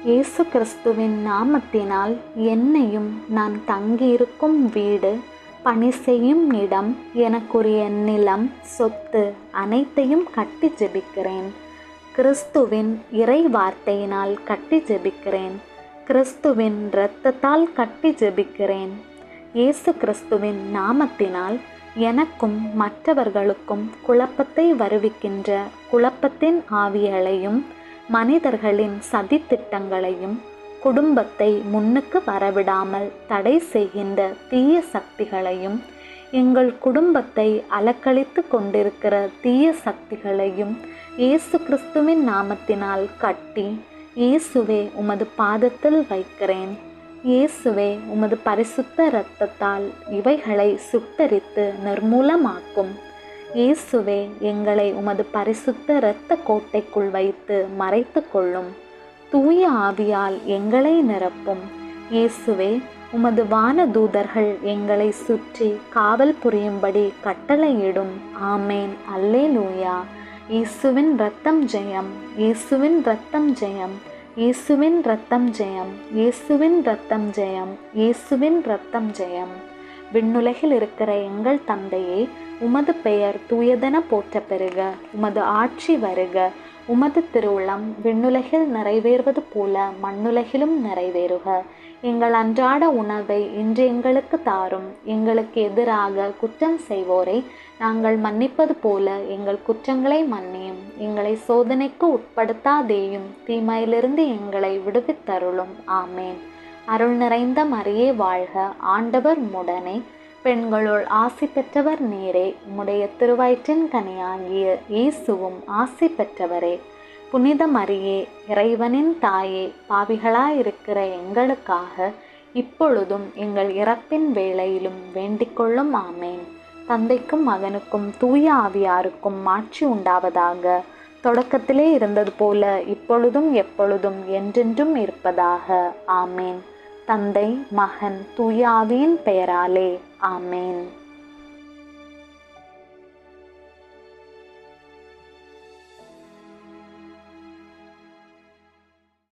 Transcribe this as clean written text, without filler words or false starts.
இயேசு கிறிஸ்துவின் நாமத்தினால் என்னையும் நான் தங்கியிருக்கும் வீடு, பணி செய்யும் இடம், எனக்குரிய நிலம், சொத்து அனைத்தையும் கட்டி ஜெபிக்கிறேன். கிறிஸ்துவின் இறை வார்த்தையினால் கட்டி ஜெபிக்கிறேன். கிறிஸ்துவின் இரத்தத்தால் கட்டி ஜெபிக்கிறேன். இயேசு கிறிஸ்துவின் நாமத்தினால் எனக்கும் மற்றவர்களுக்கும் குழப்பத்தை வருவிக்கின்ற குழப்பத்தின் ஆவிகளையும், மனிதர்களின் சதித்திட்டங்களையும், குடும்பத்தை முன்னுக்கு வரவிடாமல் தடை செய்கின்ற தீய சக்திகளையும், எங்கள் குடும்பத்தை அலக்களித்து கொண்டிருக்கிற தீய சக்திகளையும் இயேசு கிறிஸ்துவின் நாமத்தினால் கட்டி, இயேசுவே உமது பாதத்தில் வைக்கிறேன். இயேசுவே உமது பரிசுத்த இரத்தத்தால் இவைகளை சுட்டரித்து நிர்மூலமாக்கும். இயேசுவே எங்களை உமது பரிசுத்த இரத்த கோட்டைக்குள் வைத்து மறைத்து கொள்ளும். தூய ஆவியால் எங்களை நிரப்பும். இயேசுவே உமது வானதூதர்கள் எங்களை சுற்றி காவல் புரியும்படி கட்டளையிடும். ஆமேன். அல்லேலூயா. இயேசுவின் இரத்தம் ஜெயம். இயேசுவின் இரத்தம் ஜெயம். இயேசுவின் இரத்தம் ஜெயம். இயேசுவின் இரத்தம் ஜெயம். இயேசுவின் இரத்தம் ஜெயம். விண்ணுலகில் இருக்கிற எங்கள் தந்தையே, உமது பெயர் தூயதென போற்ற பெறுக. உமது ஆட்சி வருக. உமது திருவுளம் விண்ணுலகில் நிறைவேறுவது போல மண்ணுலகிலும் நிறைவேறுக. எங்கள் அன்றாட உணவை இன்று எங்களுக்கு தாரும். எங்களுக்கு எதிராக குற்றம் செய்வோரை நாங்கள் மன்னிப்பது போல எங்கள் குற்றங்களை மன்னியும். எங்களை சோதனைக்கு உட்படுத்தாதேயும், தீமையிலிருந்து எங்களை விடுவித்தருளும். ஆமேன். அருள் நிறைந்த மரியே வாழ்க. ஆண்டவர் உம்முடனே, பெண்களுள் ஆசி பெற்றவர் நீரே. உம்முடைய திருவயிற்றின் கனியாகிய இயேசுவும் ஆசி பெற்றவரே. புனித மரியே, இறைவனின் தாயே, பாவிகளாயிருக்கிற எங்களுக்காக இப்பொழுதும் எங்கள் இறப்பின் வேளையிலும் வேண்டிக்கொள்ளும். ஆமேன். தந்தைக்கும் மகனுக்கும் தூய ஆவியாருக்கும் மாட்சி உண்டாவதாக. தொடக்கத்திலே இருந்தது போல இப்பொழுதும் எப்பொழுதும் என்றென்றும் இருப்பதாக. ஆமேன். தந்தை, மகன், தூய ஆவியின் பெயராலே. ஆமேன்.